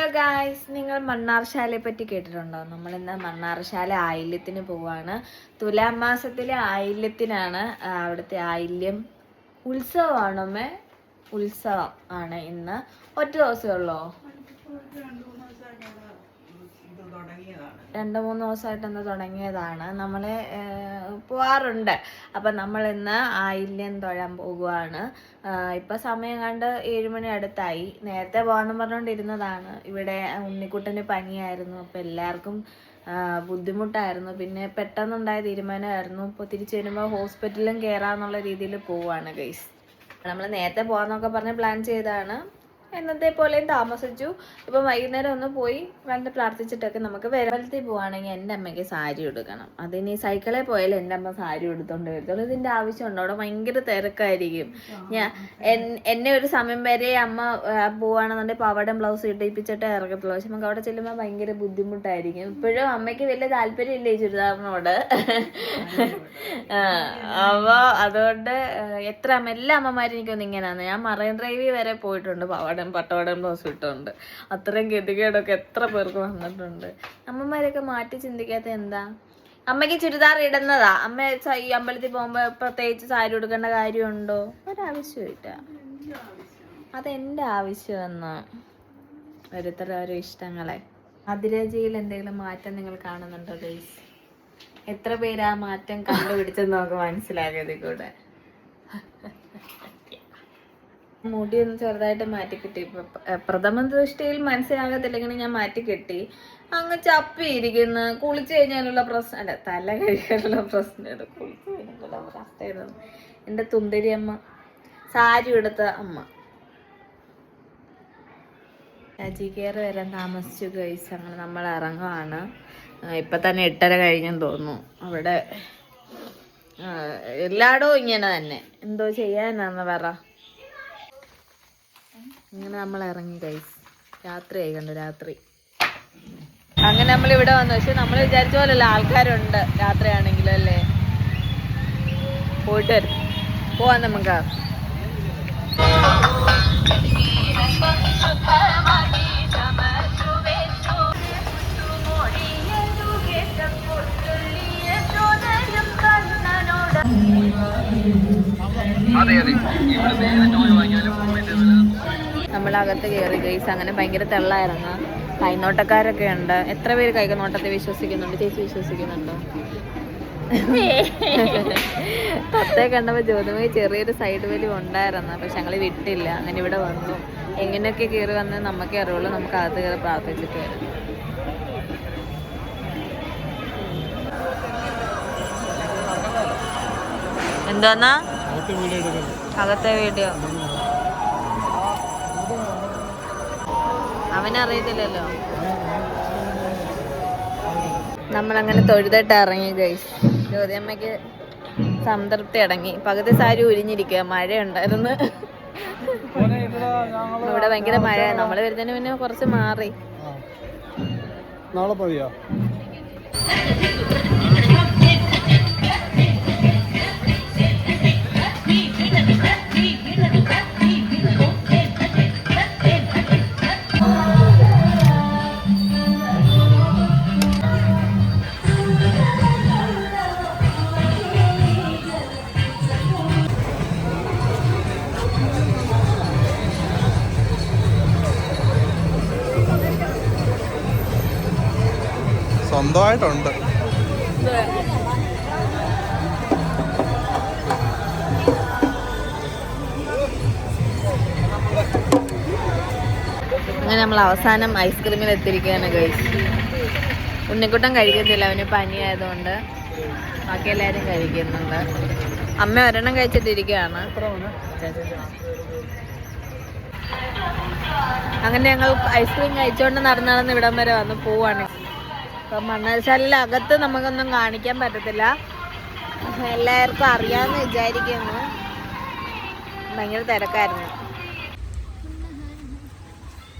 Hello guys, നിങ്ങൾ മണ്ണാർശാലയെ പറ്റി കേട്ടിട്ടുണ്ടോ? നമ്മളിന്ന് മണ്ണാർശാല ആയില്യത്തിന് പോവാണ്. തുലാം മാസത്തിലെ ആയില്യത്തിനാണ്. അവിടുത്തെ ആയില്യം ഉത്സവമാണമ്മേ. ഉത്സവം ആണ് ഇന്ന്. ഒറ്റ ദിവസമേ ഉള്ളോ? 2-3 ദിവസമായിട്ട് ഇന്ന് തുടങ്ങിയതാണ്. നമ്മൾ പോവാറുണ്ട്. അപ്പം നമ്മൾ ഇന്ന് ആയില്യം തൊഴാൻ പോകുവാണ്. ഇപ്പം സമയം കണ്ട് 7 മണി അടുത്തായി. നേരത്തെ പോകാമെന്ന് പറഞ്ഞുകൊണ്ടിരുന്നതാണ്. ഇവിടെ ഉണ്ണിക്കുട്ടന് പനിയായിരുന്നു. അപ്പം എല്ലാവർക്കും ബുദ്ധിമുട്ടായിരുന്നു. പിന്നെ പെട്ടെന്നുണ്ടായ തീരുമാനമായിരുന്നു. ഇപ്പോൾ തിരിച്ചു വരുമ്പോൾ ഹോസ്പിറ്റലിലും കയറാമെന്നുള്ള രീതിയിൽ പോവുകയാണ് ഗൈസ്. നമ്മൾ നേരത്തെ പോകാമെന്നൊക്കെ പറഞ്ഞ് പ്ലാൻ ചെയ്തതാണ്. എന്നത്തെ പോലെയും താമസിച്ചു. ഇപ്പം വൈകുന്നേരം ഒന്ന് പോയി കണ്ട് പ്രാർത്ഥിച്ചിട്ടൊക്കെ നമുക്ക് വരമ്പലത്തിൽ പോവുകയാണെങ്കിൽ എൻ്റെ അമ്മയ്ക്ക് സാരി എടുക്കണം. അതിനി സൈക്കിളിൽ പോയാലും എൻ്റെ അമ്മ സാരി എടുത്തോണ്ട് വരത്തുള്ളൂ. ഇതിൻ്റെ ആവശ്യമുണ്ടോ? അവിടെ ഭയങ്കര തിരക്കായിരിക്കും. എന്നെ ഒരു സമയം വരെ അമ്മ പോവുകയാണെന്നുണ്ടെങ്കിൽ പവടം ബ്ലൗസ് ഇട്ടിപ്പിച്ചിട്ട് ഇറക്കത്തുള്ളൂ. പക്ഷെ നമുക്ക് അവിടെ ചെല്ലുമ്പോൾ ഭയങ്കര ബുദ്ധിമുട്ടായിരിക്കും. ഇപ്പോഴും അമ്മയ്ക്ക് വലിയ താല്പര്യമില്ല ഈ ചുരിദാറിനോട്. അപ്പോൾ അതുകൊണ്ട് എല്ലാ അമ്മമാരും എനിക്കൊന്നും ഇങ്ങനെയാണ്. ഞാൻ മറൈൻ ഡ്രൈവിൽ വരെ പോയിട്ടുണ്ട് പട്ടവടം ബ്ലൗസ് ഇട്ടുണ്ട്. അത്രയും ഗതികേടൊക്കെ എത്ര പേർക്ക് വന്നിട്ടുണ്ട്. അമ്മമാരൊക്കെ മാറ്റി ചിന്തിക്കാത്ത എന്താ? അമ്മയ്ക്ക് ചുരിദാർ ഇടുന്നതാ. അമ്മ ഈ അമ്പലത്തിൽ പോകുമ്പോ പ്രത്യേകിച്ച് സാരി ഉടുക്കേണ്ട കാര്യമുണ്ടോ? ഒരാവശ്യമില്ല. അതെന്റെ ആവശ്യമെന്ന്. ഓരോരുത്തരുടെ ഓരോ ഇഷ്ടങ്ങളെ. അതിരജിയിൽ എന്തെങ്കിലും മാറ്റം നിങ്ങൾ കാണുന്നുണ്ടോ ഗൈസ്? എത്ര പേര് ആ മാറ്റം കണ്ടുപിടിച്ചെന്ന് നമുക്ക് മനസ്സിലാക്കിയത് കൂടെ. മുടി ഒന്ന് ചെറുതായിട്ട് മാറ്റി കിട്ടി. പ്രഥമ ദൃഷ്ടിയിൽ മനസ്സിലാകത്തില്ലെങ്കിൽ ഞാൻ മാറ്റി കെട്ടി. അങ്ങ് ചപ്പിയിരിക്കുന്നു. കുളിച്ചു കഴിഞ്ഞാലുള്ള പ്രശ്നം അല്ല, തല കഴിക്കാനുള്ള പ്രശ്നമാണ്. കുളിച്ചു കഴിഞ്ഞാലുള്ള അവസ്ഥയായിരുന്നു. എൻ്റെ തുന്തരി അമ്മ, സാരി എടുത്ത അമ്മ. രാജി കെയർ വരാൻ താമസിച്ചു ഗൈസ്. അങ്ങനെ നമ്മൾ ഇറങ്ങുവാണ്. ഇപ്പം തന്നെ 8:30 കഴിഞ്ഞെന്ന് തോന്നുന്നു. അവിടെ എല്ലായിടവും ഇങ്ങനെ തന്നെ. എന്തോ ചെയ്യാനാന്ന് പറ. ഇങ്ങനെ നമ്മൾ ഇറങ്ങി ഗൈസ്. രാത്രിയായി കണ്ടു. രാത്രി അങ്ങനെ നമ്മൾ ഇവിടെ വന്നു. പക്ഷെ നമ്മൾ വിചാരിച്ച പോലല്ല, ആൾക്കാരുണ്ട് രാത്രിയാണെങ്കിലും അല്ലേ. പോയിട്ട് വരും. പോവാൻ നമുക്ക്. നമ്മളകത്ത് കയറി ഗൈസ്. അങ്ങനെ ഭയങ്കര തെള്ളായിരുന്നു. കൈനോട്ടക്കാരൊക്കെ ഉണ്ട്. എത്ര പേര് കൈനോട്ടത്തെ വിശ്വസിക്കുന്നുണ്ട്? ചേച്ചി വിശ്വസിക്കുന്നുണ്ടോ? പത്തേ കണ്ടപ്പോൾ ജ്യോതിമയി ചെറിയൊരു സൈഡ് വലി ഉണ്ടായിരുന്നു. പക്ഷെ ഞങ്ങൾ വിട്ടില്ല. അങ്ങനെ ഇവിടെ വന്നു. എങ്ങനെയൊക്കെ കയറി വന്ന് നമുക്കേ അറിയുള്ളൂ. നമുക്ക് അകത്ത് കയറി പ്രാർത്ഥിച്ചിട്ട് വരും. എന്താന്നാ അകത്തെ വീഡിയോ? അവനറിയത്തില്ലല്ലോ. നമ്മളങ്ങനെ തൊഴുതിട്ട് ഇറങ്ങി ഗൈസ്. ജ്യോതിയമ്മയ്ക്ക് സംതൃപ്തി അടങ്ങി. പകുതി സാരി ഉരിഞ്ഞിരിക്കുക. മഴയുണ്ടായിരുന്നു ഇവിടെ. ഭയങ്കര മഴ. നമ്മൾ വരുന്നതിന് മുന്നേ കുറച്ച് മാറി. നാളെ പോയോ? സ്വന്തമായിട്ടുണ്ട്. അങ്ങനെ നമ്മൾ അവസാനം ഐസ്ക്രീമിൽ എത്തിയിരിക്കുകയാണ് ഗൈസ്. ഉണ്ണിക്കുട്ടൻ കഴിക്കത്തില്ല, അവന് പനിയായതുകൊണ്ട്. ബാക്കി എല്ലാവരും കഴിക്കുന്നുണ്ട്. അമ്മ ഒരെണ്ണം കഴിച്ചിട്ടിരിക്കുകയാണ്. അങ്ങനെ ഞങ്ങൾ ഐസ്ക്രീം കഴിച്ചുകൊണ്ട് നടന്ന് ഇവിടം വരെ വന്ന് പോവാണ്. അപ്പം മണ്ണാർശാലയിൽ അകത്ത് നമുക്കൊന്നും കാണിക്കാൻ പറ്റത്തില്ല. എല്ലാവർക്കും അറിയാമെന്ന് വിചാരിക്കുന്നു. ഭയങ്കര തിരക്കായിരുന്നു.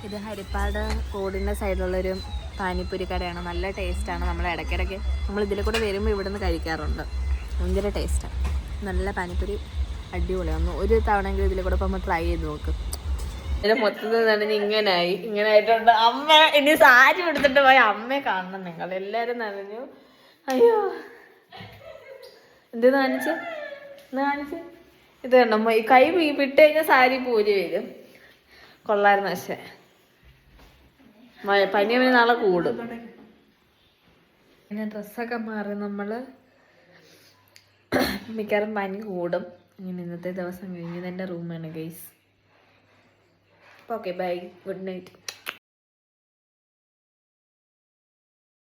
ഇത് ഹരിപ്പാട് റോഡിൻ്റെ സൈഡിലുള്ളൊരു പാനിപ്പൂരി കടയാണ്. നല്ല ടേസ്റ്റാണ്. നമ്മൾ ഇടയ്ക്കിടയ്ക്ക് നമ്മൾ ഇതിലെ കൂടെ വരുമ്പോൾ ഇവിടെ നിന്ന് കഴിക്കാറുണ്ട്. ഭയങ്കര ടേസ്റ്റാണ്. നല്ല പാനിപ്പൂരി, അടിപൊളിയാണ്. ഒരു തവണയെങ്കിലും ഇതിലെ കൂടെ ഇപ്പോൾ നമ്മൾ ട്രൈ ചെയ്ത് നോക്കും. മൊത്തത്തിൽ നനഞ്ഞ് ഇങ്ങനെ ആയിട്ടുണ്ട്. അമ്മ ഇനി സാരി എടുത്തിട്ട് പോയി അമ്മയെ കാണണം നിങ്ങൾ എല്ലാരും. നനഞ്ഞു. അയ്യോ എന്ത് കാണിച്ച് ഇത് കണ്ടോ കൈ വിട്ട് കഴിഞ്ഞാൽ സാരി പൂരി വരും. കൊള്ളായിരുന്നു. പക്ഷെ പനി അവന് നാളെ കൂടും. പിന്നെ ഡ്രസ്സൊക്കെ മാറി നമ്മള് മിക്കവാറും പനി കൂടും. ഇങ്ങനെ ഇന്നത്തെ ദിവസം കഴിഞ്ഞത്. എൻ്റെ റൂമാണ് guys. Okay bye, good night.